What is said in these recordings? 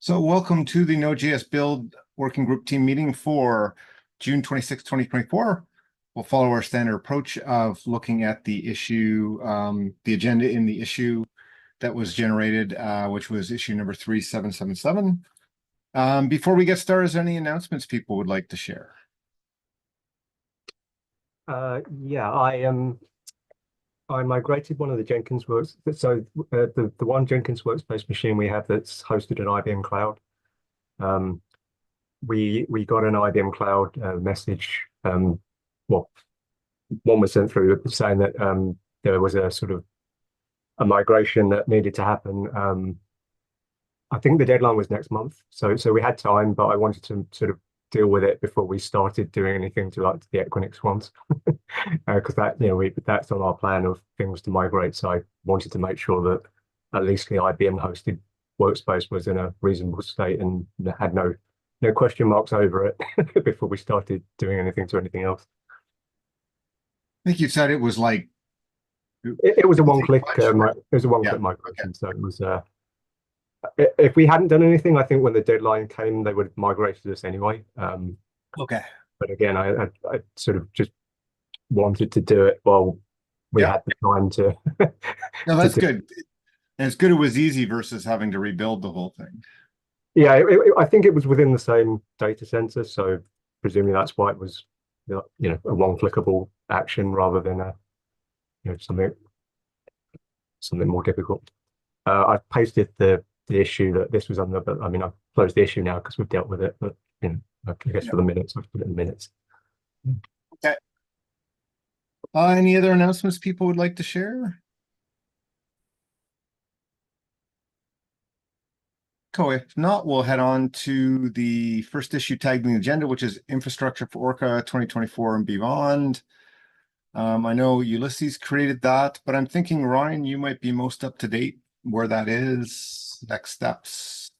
So welcome to the Node.js build working group team meeting for June 26, 2024. We'll follow our standard approach of looking at the issue, the agenda in the issue that was generated, which was issue number 3777. Before we get started, is there any announcements people would like to share? I migrated one of the Jenkins works. So the one Jenkins workspace machine we have that's hosted in IBM Cloud. We got an IBM Cloud message. Well, one was sent through saying that there was a sort of a migration that needed to happen. I think the deadline was next month, so we had time, but I wanted to sort of deal with it before we started doing anything to like the Equinix ones, because that's on our plan of things to migrate. So I wanted to make sure that at least the IBM hosted workspace was in a reasonable state and had no question marks over it before we started doing anything to anything else. I think you said it was like it was a one-click migration. Okay. So it was if we hadn't done anything, I think when the deadline came, they would have migrated us anyway. Okay. But again, I sort of just wanted to do it while we had the time to. No, that's good. And it's good it was easy versus having to rebuild the whole thing. Yeah, I think it was within the same data center, so presumably that's why it was, a one-clickable action rather than something more difficult. I pasted the issue that this was under, but I mean, I've closed the issue now because we've dealt with it. But I guess for the minutes, I've put it in minutes. Okay. Any other announcements people would like to share? Cool. If not, we'll head on to the first issue tagged in the agenda, which is infrastructure for Orca 2024 and beyond. I know Ulysses created that, but I'm thinking, Ryan, you might be most up to date where that is, next steps.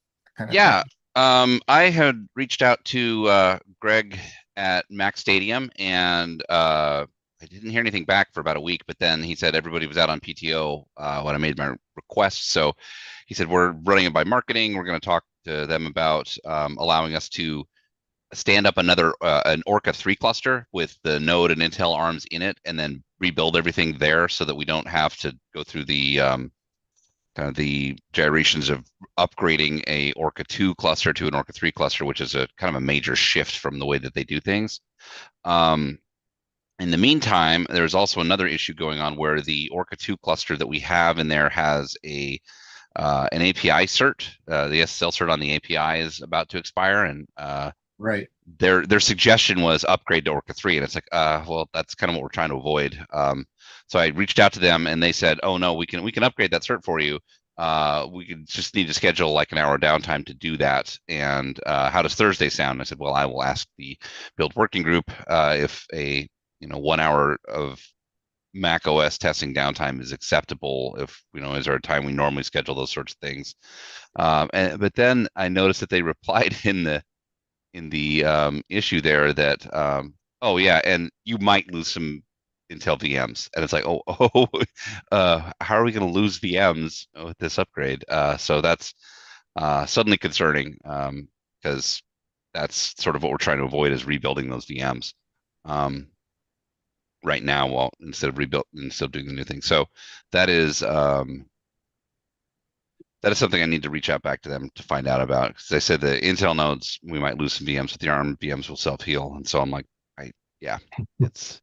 Yeah. I had reached out to Greg at Mac Stadium, and I didn't hear anything back for about a week, but then he said everybody was out on PTO when I made my request. So he said, we're running it by marketing. We're going to talk to them about allowing us to stand up another an Orca 3 cluster with the Node and Intel ARMs in it, and then rebuild everything there so that we don't have to go through the kind of the gyrations of upgrading a Orca 2 cluster to an Orca 3 cluster, which is a kind of a major shift from the way that they do things. In the meantime, there's also another issue going on where the Orca 2 cluster that we have in there has an API cert. The SSL cert on the API is about to expire, and right. Their suggestion was upgrade to Orca 3, and it's like, well, that's kind of what we're trying to avoid. So I reached out to them, and they said, oh no, we can upgrade that cert for you. We could just need to schedule like an hour downtime to do that. And how does Thursday sound? I said, well, I will ask the build working group if a 1 hour of Mac OS testing downtime is acceptable. If is there a time we normally schedule those sorts of things? But then I noticed that they replied in the issue there that oh yeah, and you might lose some Intel VMs, and it's like, how are we going to lose VMs with this upgrade? So that's suddenly concerning, because that's sort of what we're trying to avoid, is rebuilding those VMs right now, instead of doing the new thing. So that is something I need to reach out back to them to find out about, because they said the Intel nodes, we might lose some VMs, but the ARM VMs will self-heal. And so I'm like, it's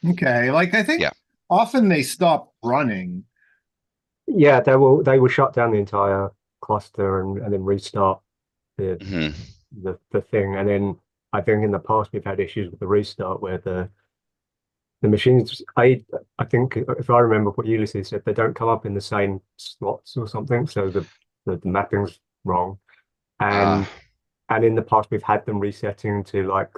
okay. Like, I think often they stop running. Yeah, they will shut down the entire cluster and then restart the thing. And then I think in the past we've had issues with the restart where the machines, I think if I remember what Ulysses said, they don't come up in the same slots or something, so the mapping's wrong. And in the past we've had them resetting to like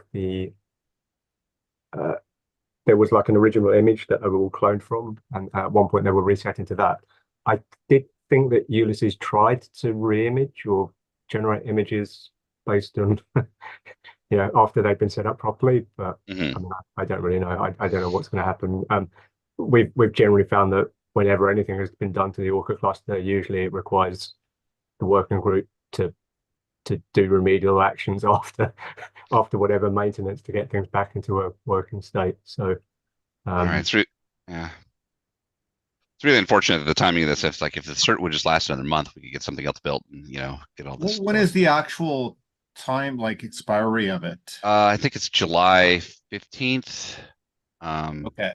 there was like an original image that they were all cloned from, and at one point they were resetting to that. I did think that Ulysses tried to re-image or generate images based on after they've been set up properly, but I mean, I don't really know. I don't know what's going to happen. We've generally found that whenever anything has been done to the Orca cluster, usually it requires the working group to to do remedial actions after whatever maintenance to get things back into a working state. So All right, yeah. It's really unfortunate that the timing of this. If the cert would just last another month, we could get something else built and get all this. When is the actual time, like expiry of it? I think it's July 15th. Okay.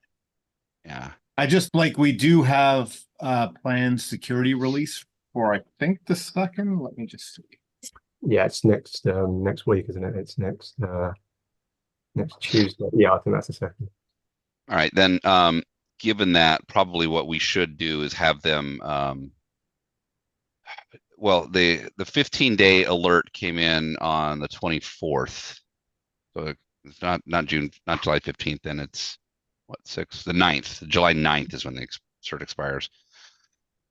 Yeah. We do have planned security release for I think the second. Let me just see. Yeah, it's next week, isn't it? It's next Tuesday. Yeah, I think that's the second. All right, then given that, probably what we should do is have them well, the 15-day alert came in on the 24th. So it's not July 15th, then it's what, 6th? The 9th. July 9th is when the cert expires.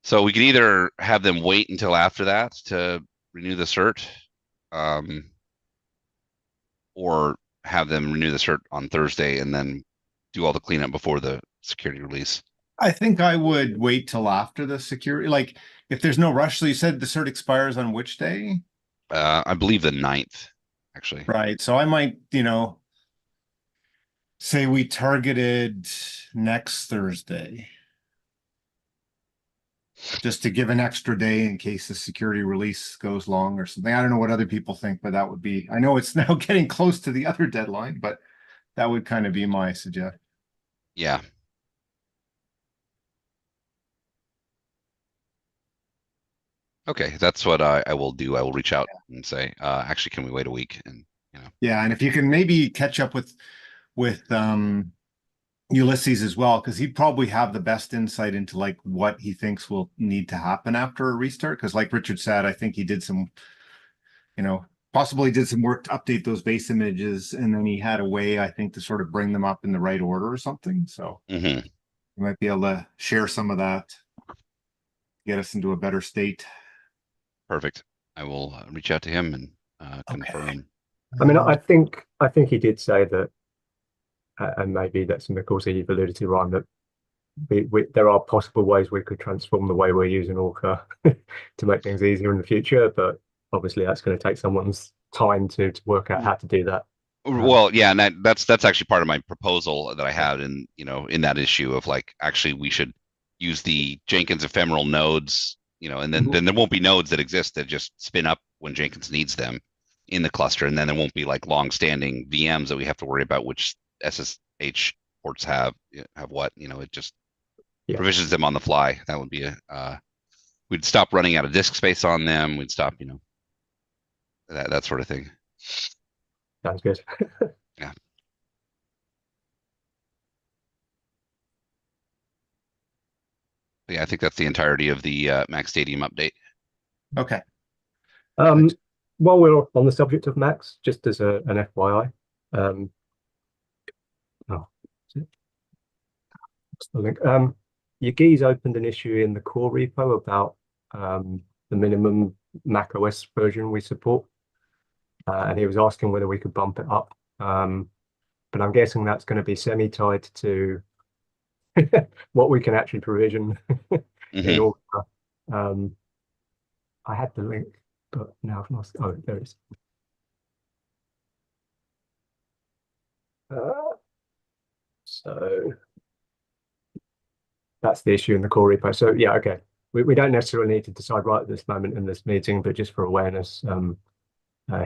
So we could either have them wait until after that to renew the cert, or have them renew the cert on Thursday and then do all the cleanup before the security release. I think I would wait till after the security, like if there's no rush. So you said the cert expires on which day? I believe the 9th, actually. Right. So I might, say we targeted next Thursday. Just to give an extra day in case the security release goes long or something. I don't know what other people think, but that would be, I know it's now getting close to the other deadline, but that would kind of be my suggestion. Yeah. Okay, that's what I will do. I will reach out and say, actually, can we wait a week? And Yeah, and if you can maybe catch up with Ulysses as well, because he'd probably have the best insight into like what he thinks will need to happen after a restart. Because like Richard said, I think he did some, possibly did some work to update those base images, and then he had a way, I think, to sort of bring them up in the right order or something. So you might be able to share some of that, get us into a better state. Perfect. I will reach out to him and confirm. Okay. I mean, I think he did say that, and maybe that's something also you've alluded to, Ryan, that there are possible ways we could transform the way we're using Orca to make things easier in the future, but obviously that's going to take someone's time to work out how to do that. Well, yeah, and that's actually part of my proposal that I had in that issue of like, actually we should use the Jenkins ephemeral nodes, and then there won't be nodes that exist that just spin up when Jenkins needs them in the cluster, and then there won't be like long-standing VMs that we have to worry about which SSH ports have what. It just provisions them on the fly. That would be we'd stop running out of disk space on them. We'd stop, that sort of thing. Sounds good. Yeah. Yeah, I think that's the entirety of the Mac Stadium update. Okay. While we're on the subject of Macs, just as an FYI, what's the link? Yagi's opened an issue in the core repo about the minimum Mac OS version we support, and he was asking whether we could bump it up. But I'm guessing that's going to be semi-tied to what we can actually provision in Orca. I had the link, but now I've lost. Oh, there it is. So that's the issue in the core repo. So yeah, okay. We don't necessarily need to decide right at this moment in this meeting, but just for awareness,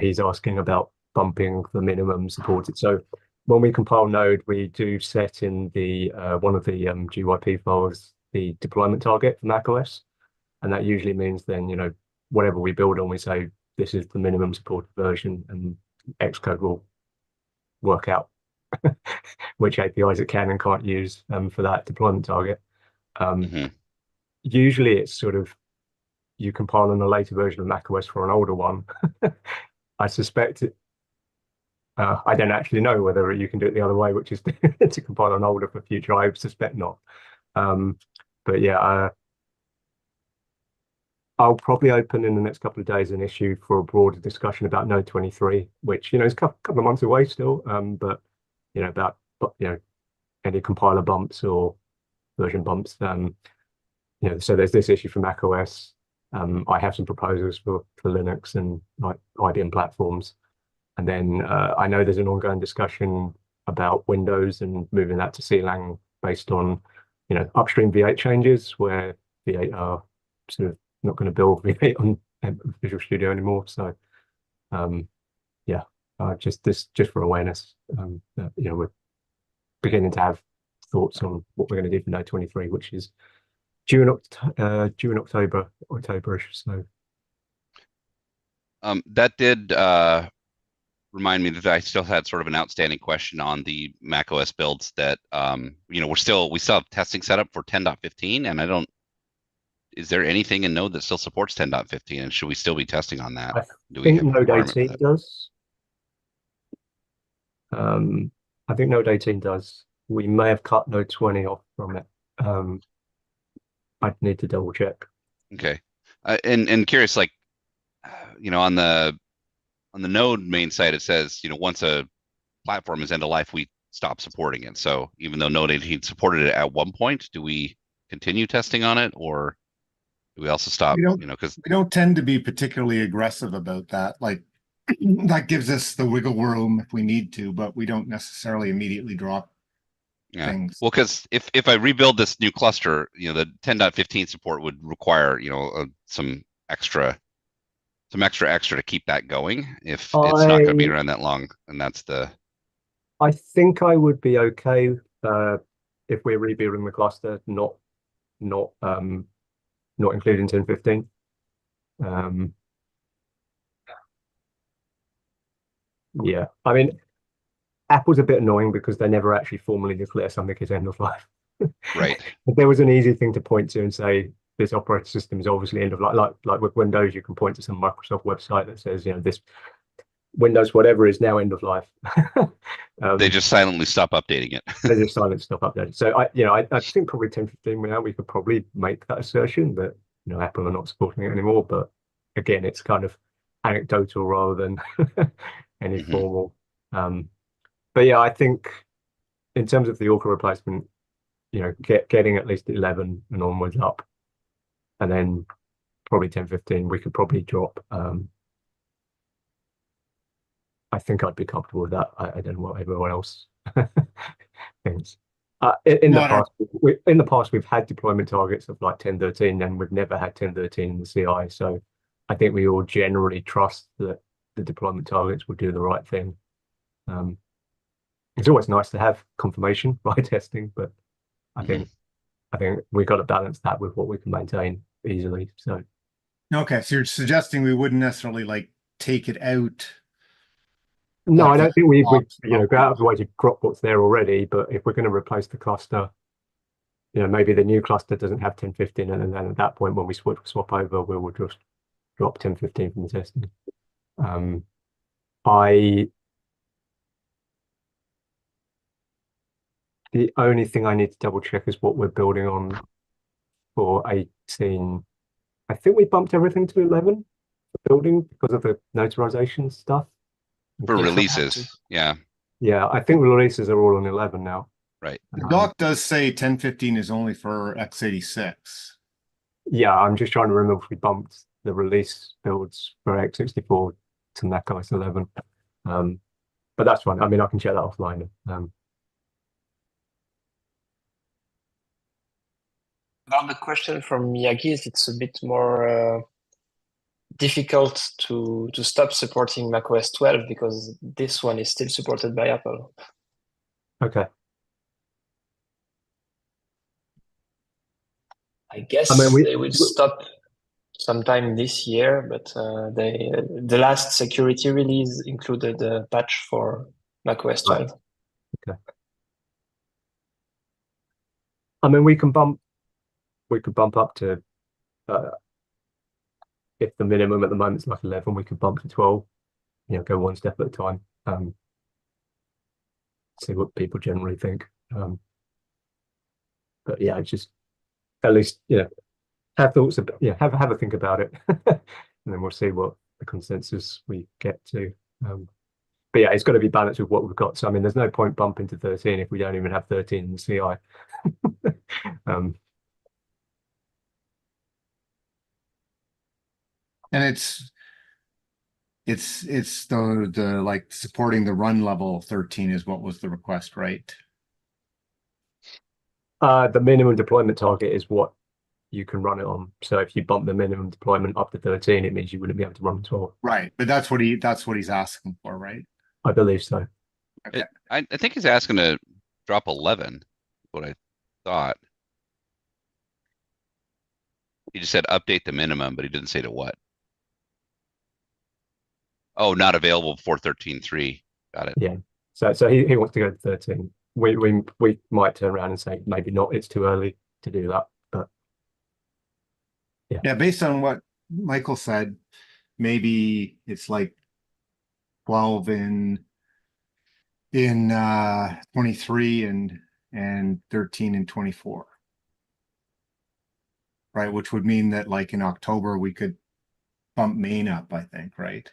he's asking about bumping the minimum supported. So when we compile Node, we do set in the one of the GYP files the deployment target for macOS, and that usually means then whatever we build on, we say this is the minimum supported version, and Xcode will work out which APIs it can and can't use for that deployment target. Usually it's sort of you compile on a later version of macOS for an older one. I suspect it. I don't actually know whether you can do it the other way, which is to compile on older for future. I suspect not. But yeah, I'll probably open in the next couple of days an issue for a broader discussion about Node 23, which is a couple of months away still. But about any compiler bumps or version bumps. So there's this issue for macOS. I have some proposals for Linux and like IBM platforms. And then I know there's an ongoing discussion about Windows and moving that to CLang based on, upstream V8 changes where V8 are sort of not going to build V8 on Visual Studio anymore. So yeah, just for awareness, we're beginning to have thoughts on what we're going to do for Node 23, which is due in October-ish. So that did remind me that I still had sort of an outstanding question on the Mac OS builds that we still have testing set up for 10.15, and is there anything in Node that still supports 10.15, and should we still be testing on that? I Do we think have a Node requirement for 18 that? does. I think Node 18 does. We may have cut Node 20 off from it. I'd need to double check. Okay, and curious, like, on the Node main site, it says, once a platform is end of life, we stop supporting it. So even though Node 18 supported it at one point, do we continue testing on it, or do we also stop? Because We don't tend to be particularly aggressive about that. Like that gives us the wiggle room if we need to, but we don't necessarily immediately drop yeah, things. well, because if I rebuild this new cluster, the 10.15 support would require some extra to keep that going if it's not going to be around that long, and that's the. I think I would be okay if we're rebuilding the cluster, not including 10.15. Yeah, I mean, Apple's a bit annoying because they never actually formally declare something as end of life. Right. If there was an easy thing to point to and say this operating system is obviously end of life, like with Windows, you can point to some Microsoft website that says, this Windows whatever is now end of life. They just silently stop updating it. They just silent stop updating. So I think probably 10.15 now we could probably make that assertion that Apple are not supporting it anymore. But again, it's kind of anecdotal rather than any formal. But yeah, I think in terms of the Orca replacement, getting at least 11 and onwards up, and then probably 10.15, we could probably drop. I think I'd be comfortable with that. I don't know what everyone else thinks. In the past, we've had deployment targets of like 10.13, and we've never had 10.13 in the CI. So I think we all generally trust that the deployment targets will do the right thing. It's always nice to have confirmation by testing, but I think we've got to balance that with what we can maintain easily. So Okay, so you're suggesting we wouldn't necessarily like take it out. no, I don't think we go out of the way to drop what's there already. But if we're going to replace the cluster, maybe the new cluster doesn't have 10.15, and then at that point when we swap over, we will just drop 10.15 from the testing. The only thing I need to double check is what we're building on for 18. I think we bumped everything to 11 for building because of the notarization stuff. For releases, yeah. Yeah, I think releases are all on 11 now. Right. The doc does say 10.15 is only for x86. Yeah, I'm just trying to remember if we bumped the release builds for x64 to Mac OS 11. But that's fine. I mean, I can check that offline. About the question from Miyagi is it's a bit more difficult to stop supporting macOS 12 because this one is still supported by Apple. Okay. I guess they will stop sometime this year, but the last security release included a patch for macOS 12. Okay. I mean, we could bump up to if the minimum at the moment is like 11, we could bump to 12. Go one step at a time. See what people generally think. But yeah, just at least have thoughts about have a think about it, and then we'll see what the consensus we get to. But yeah, it's got to be balanced with what we've got. So I mean, there's no point bumping to 13 if we don't even have 13 in the CI. And it's the like supporting the run level 13 is what was the request, right? The minimum deployment target is what you can run it on. So if you bump the minimum deployment up to 13, it means you wouldn't be able to run 12. Right, but that's what he's asking for, right? I believe so. Okay. I think he's asking to drop 11. What I thought. He just said update the minimum, but he didn't say to what. Oh, not available before 13.3. Got it. Yeah. So he wants to go to 13. We might turn around and say maybe not. It's too early to do that. But Yeah, based on what Michael said, maybe it's like 12 in 23 and 13 and 24. Right, which would mean that like in October we could bump main up, I think, right?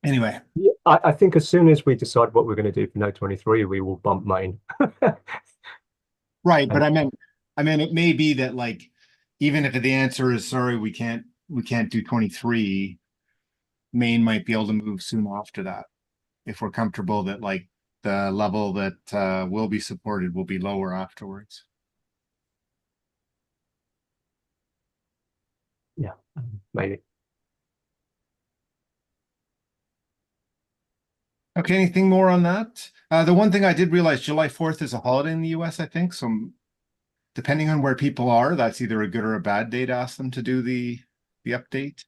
Anyway, yeah, I think as soon as we decide what we're going to do for Node 23, we will bump main. right, but I mean it may be that like even if the answer is sorry, we can't do 23, main might be able to move soon after that if we're comfortable that like the level that will be supported will be lower afterwards. Yeah, maybe. Okay, anything more on that? The one thing I did realize July 4th is a holiday in the US, I think. So depending on where people are, that's either a good or a bad day to ask them to do the update.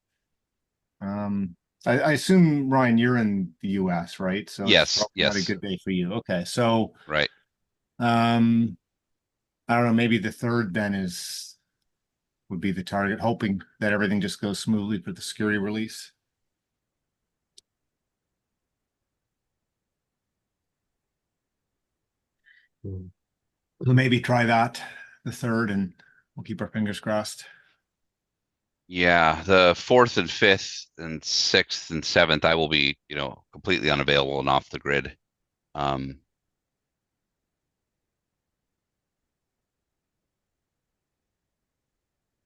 I assume Ryan, you're in the US, right? So it's Yes, probably not a yes, good day for you. Okay, so right. um I don't know, maybe the third then would be the target, hoping that everything just goes smoothly for the security release. Mm. So maybe try that the third, and we'll keep our fingers crossed. Yeah, the 4th and 5th and 6th and 7th, I will be, completely unavailable and off the grid. Um,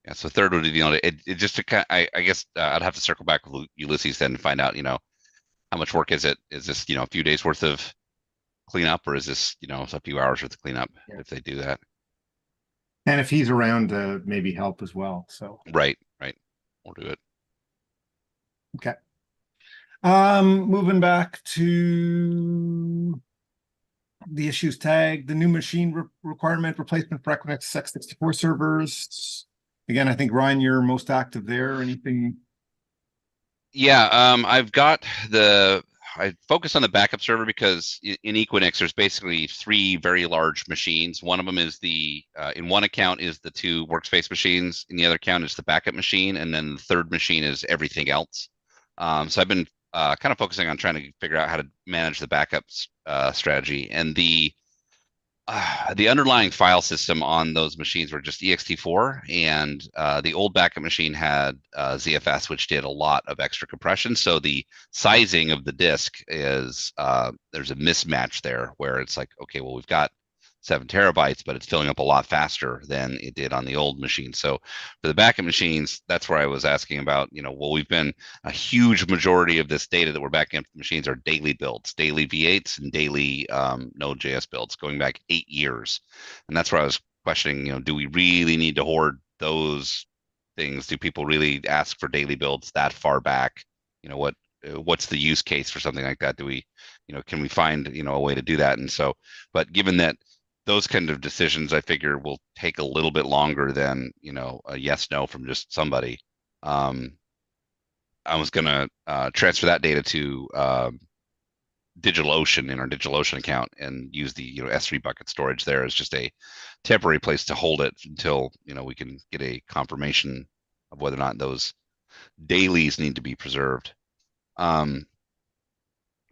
yeah, so third would be the only. It just to kind. I guess I'd have to circle back with Ulysses then and find out, how much work is it? Is this, a few days worth of cleanup, or is this, a few hours worth of cleanup Yeah. if they do that? And if he's around to maybe help as well. So Right, right. We'll do it. okay. Moving back to the issues tag, the new machine requirement replacement for Equinix x64 servers. Again, I think Ryan, you're most active there. Anything? Yeah, I focus on the backup server because in Equinix there's basically three very large machines. One of them is in one account is the two workspace machines, in the other account is the backup machine, and then the third machine is everything else. So I've been kind of focusing on trying to figure out how to manage the backups strategy, and the underlying file system on those machines were just ext4, and the old backup machine had ZFS, which did a lot of extra compression. So the sizing of the disk is there's a mismatch there where it's like, okay, well, we've got 7 terabytes, but it's filling up a lot faster than it did on the old machine. So for the backup machines, that's where I was asking about, well, we've been a huge majority of this data that we're backing up to the machines are daily builds, daily V8s and daily node.js builds going back 8 years. And that's where I was questioning, do we really need to hoard those things? Do people really ask for daily builds that far back? What's the use case for something like that? Do we, can we find, a way to do that? And so, but given that those kind of decisions, I figure will take a little bit longer than, a yes, no from just somebody. I was going to transfer that data to DigitalOcean in our DigitalOcean account and use the S3 bucket storage there as just a temporary place to hold it until we can get a confirmation of whether or not those dailies need to be preserved.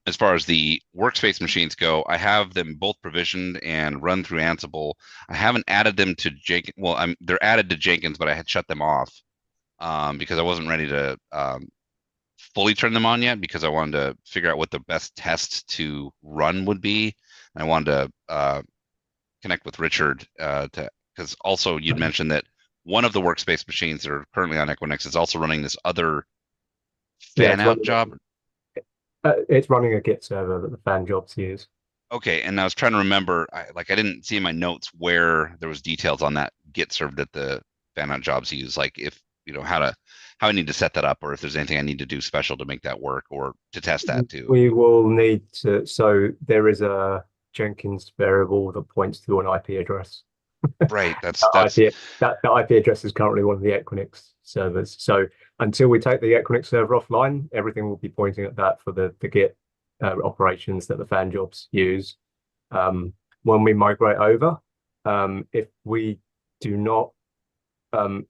As far as the workspace machines go, I have them both provisioned and run through Ansible. I haven't added them to Jenkins. Well, they're added to Jenkins, but I had shut them off because I wasn't ready to fully turn them on yet because I wanted to figure out what the best test to run would be. And I wanted to connect with Richard to because also you'd mentioned that one of the workspace machines that are currently on Equinix is also running this other Yeah, fan out job. It's running a Git server that the fan jobs use. Okay, and I was trying to remember, I didn't see in my notes where there was details on that Git server that the fan out jobs use, like if how I need to set that up, or if there's anything I need to do special to make that work, or to test that too. We will need to. So there is a Jenkins variable that points to an IP address. Right, that's that IP address is currently one of the Equinix servers. So until we take the Equinix server offline, everything will be pointing at that for the Git operations that the fan jobs use. When we migrate over, if we do not,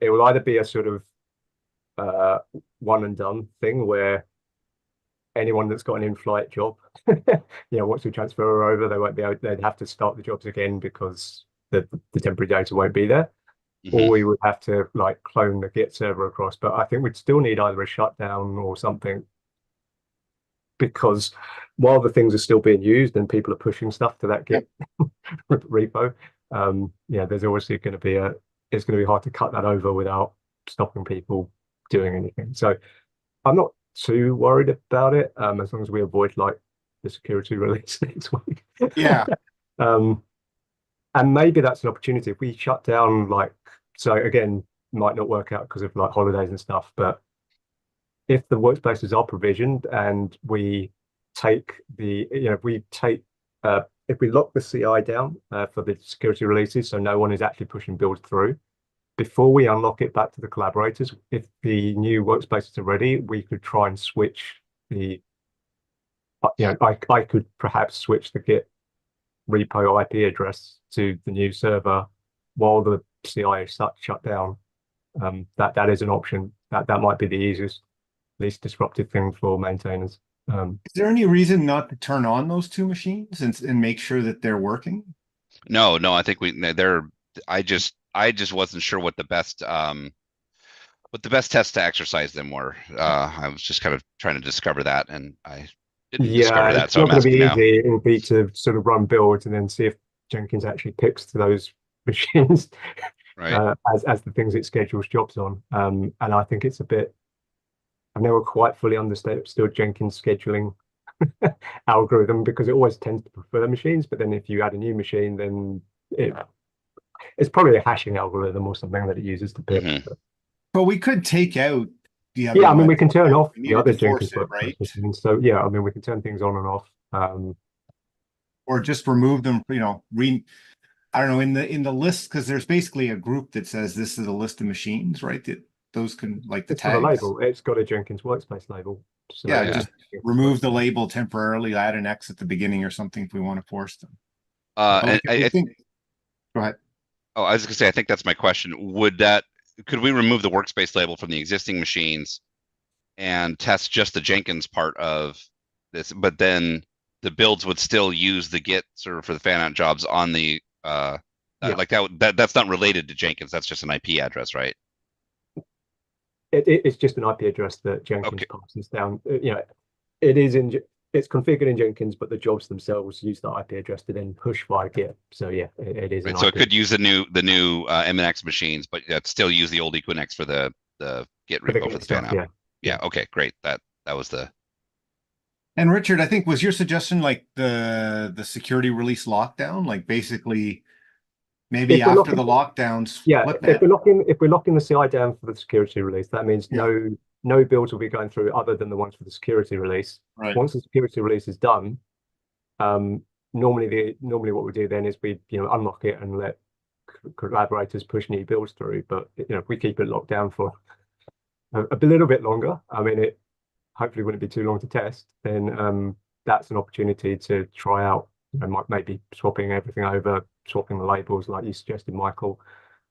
it will either be a sort of one and done thing where anyone that's got an in-flight job, once we transfer over, they won't be able, they'd have to start the jobs again because the temporary data won't be there. Or we would have to like clone the Git server across. But I think we'd still need either a shutdown or something, because while the things are still being used and people are pushing stuff to that Git repo, there's obviously going to be it's going to be hard to cut that over without stopping people doing anything. So I'm not too worried about it, as long as we avoid like the security release next week. Yeah. And maybe that's an opportunity if we shut down, so again, might not work out because of like holidays and stuff, but if the workspaces are provisioned and we take if we lock the CI down for the security releases, so no one is actually pushing builds through, before we unlock it back to the collaborators, if the new workspaces are ready, we could try and switch the, I could perhaps switch the Git repo IP address to the new server while the CI is shut down. That is an option. That might be the easiest, least disruptive thing for maintainers. Is there any reason not to turn on those two machines and make sure that they're working? No, I think I just wasn't sure what the best tests to exercise them were. I was just kind of trying to discover that, and I didn't discover that. So I'm asking now. It will be to sort of run builds and then see if Jenkins actually picks to those machines, right? As the things it schedules jobs on. And I think it's a bit. I've never quite fully understood Jenkins scheduling algorithm, because it always tends to prefer machines, but then if you add a new machine, then it's probably a hashing algorithm or something that it uses to pick. But we could take out the other. Yeah, I mean, we can turn off the other Jenkins right? So yeah, I mean, we can turn things on and off. Or just remove them. I don't know, in the list, because there's basically a group that says this is a list of machines, right? That those can, like, the it's tags. got a label. It's got a Jenkins workspace label. So just remove the label temporarily, add an X at the beginning or something if we want to force them. And I think. Go ahead. Oh, I was going to say, I think that's my question. Could we remove the workspace label from the existing machines and test just the Jenkins part of this, but then the builds would still use the Git server for the fan out jobs on the like that's not related to Jenkins. That's just an IP address, right? It's just an IP address that Jenkins passes down. It's configured in Jenkins, but the jobs themselves use that IP address to then push via Git. So yeah, it is. Right, so it could use the new MNX machines, but still use the old Equinix for the Git repo for the fan out. Yeah. Okay, great. That was the. And Richard, I think was your suggestion like the security release lockdown, like basically maybe after the lockdowns. Yeah, if we're locking the CI down for the security release, that means no builds will be going through other than the ones for the security release. Right. Once the security release is done, normally what we do then is we unlock it and let collaborators push new builds through. But if we keep it locked down for a little bit longer, I mean, it hopefully wouldn't be too long to test, then that's an opportunity to try out, maybe swapping everything over, swapping the labels like you suggested, Michael.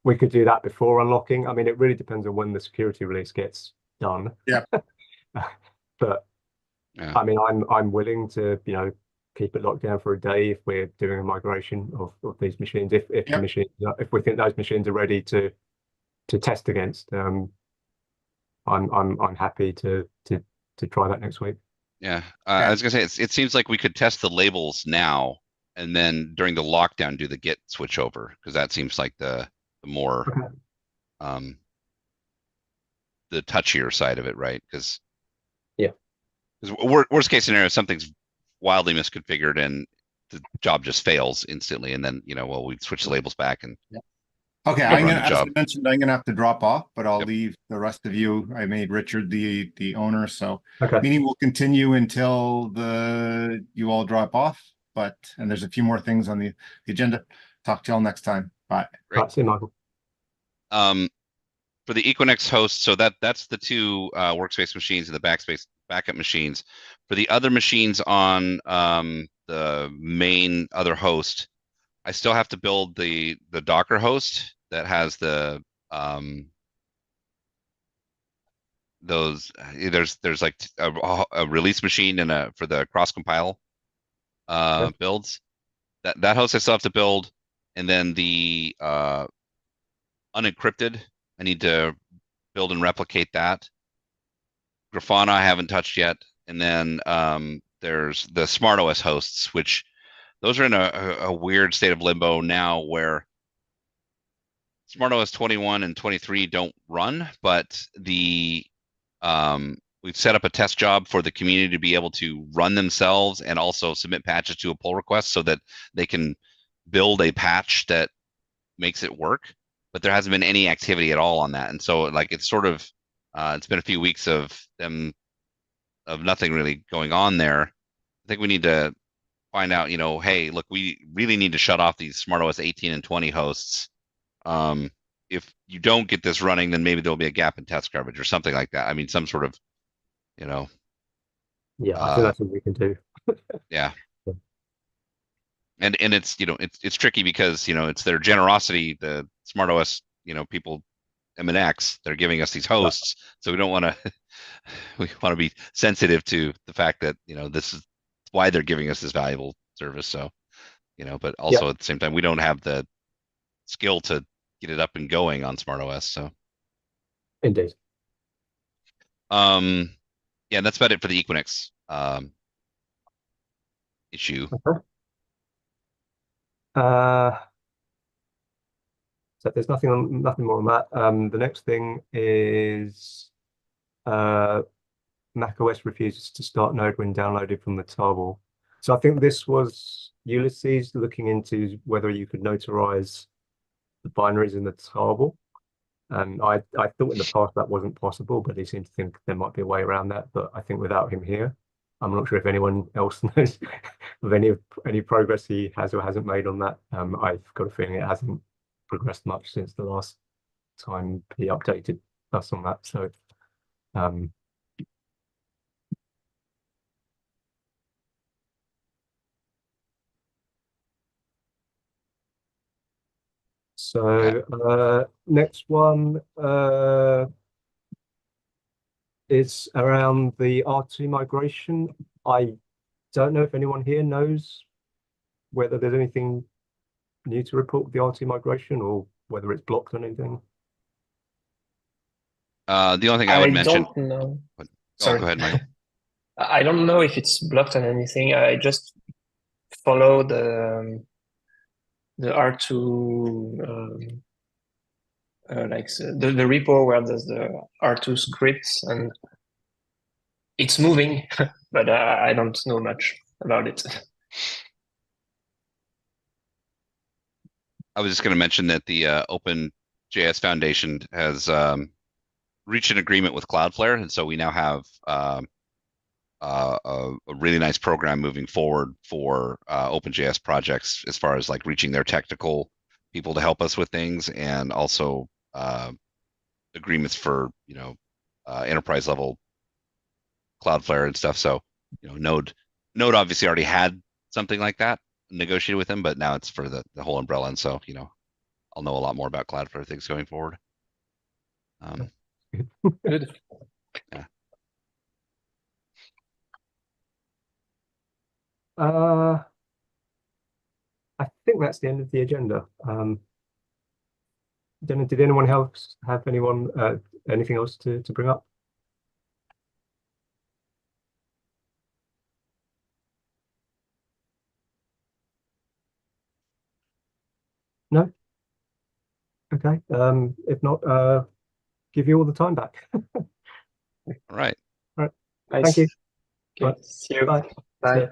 We could do that before unlocking. I mean, it really depends on when the security release gets done. Yeah. But I mean, I'm willing to keep it locked down for a day if we're doing a migration of these machines. If the machines, if we think those machines are ready to test against, I'm happy to try that next week. Yeah, I was gonna say it seems like we could test the labels now, and then during the lockdown do the Git switch over, because that seems like the the more Okay. the touchier side of it, right? Because Yeah. worst case scenario, something's wildly misconfigured and the job just fails instantly, and then well, we switch the labels back and Okay, rerun the as I job. mentioned, I'm gonna have to drop off, but I'll Yep. leave the rest of you. I made Richard the owner, so Okay. meeting will continue until you all drop off. And there's a few more things on the agenda. Talk to y'all next time. Bye. Great. Right, see you, Michael. For the Equinix host, so that's the two workspace machines and the backup machines. For the other machines on the main other host, I still have to build the Docker host that has the those there's like a release machine and for the cross compile builds. That host I still have to build, and then the unencrypted, I need to build and replicate that. Grafana I haven't touched yet, and then there's the SmartOS hosts, which those are in a weird state of limbo now, where SmartOS 21 and 23 don't run, but we've set up a test job for the community to be able to run themselves and also submit patches to a pull request so that they can build a patch that makes it work. But there hasn't been any activity at all on that, and so like it's sort of it's been a few weeks of nothing really going on there. I think we need to find out, hey, look, we really need to shut off these SmartOS 18 and 20 hosts. If you don't get this running, then maybe there'll be a gap in test coverage or something like that. I mean, some sort of, Yeah, I think that's what we can do. yeah. And it's it's tricky because it's their generosity, the SmartOS people MNX, they're giving us these hosts, so we don't want to we want to be sensitive to the fact that this is why they're giving us this valuable service. So but also at the same time, we don't have the skill to get it up and going on SmartOS. So Indeed. yeah, that's about it for the Equinix issue. Okay. So there's nothing more on that. The next thing is macOS refuses to start Node when downloaded from the tarball. So I think this was Ulysses looking into whether you could notarize the binaries in the tarball. And I thought in the past that wasn't possible, but he seemed to think there might be a way around that. But I think without him here, I'm not sure if anyone else knows of any progress he has or hasn't made on that. I've got a feeling it hasn't progressed much since the last time he updated us on that. So next one is around the R2 migration. I don't know if anyone here knows whether there's anything new to report with the R2 migration or whether it's blocked on anything. The only thing I would mention. Don't know. Sorry. Go ahead, Michael. I don't know if it's blocked on anything. I just follow the R2 like the repo where there's the R2 scripts, and it's moving, but I don't know much about it. I was just going to mention that the OpenJS Foundation has reached an agreement with Cloudflare, and so we now have a really nice program moving forward for OpenJS projects, as far as like reaching their technical people to help us with things, and also agreements for enterprise level Cloudflare and stuff. So Node obviously already had something like that negotiated with them, but now it's for the whole umbrella, and so I'll know a lot more about Cloudflare things going forward. Good. Yeah. I think that's the end of the agenda. Did anyone else have anything else to bring up? No? Okay. If not, give you all the time back. All right. Nice. Thank you. Okay, see you. Bye. Bye. See ya.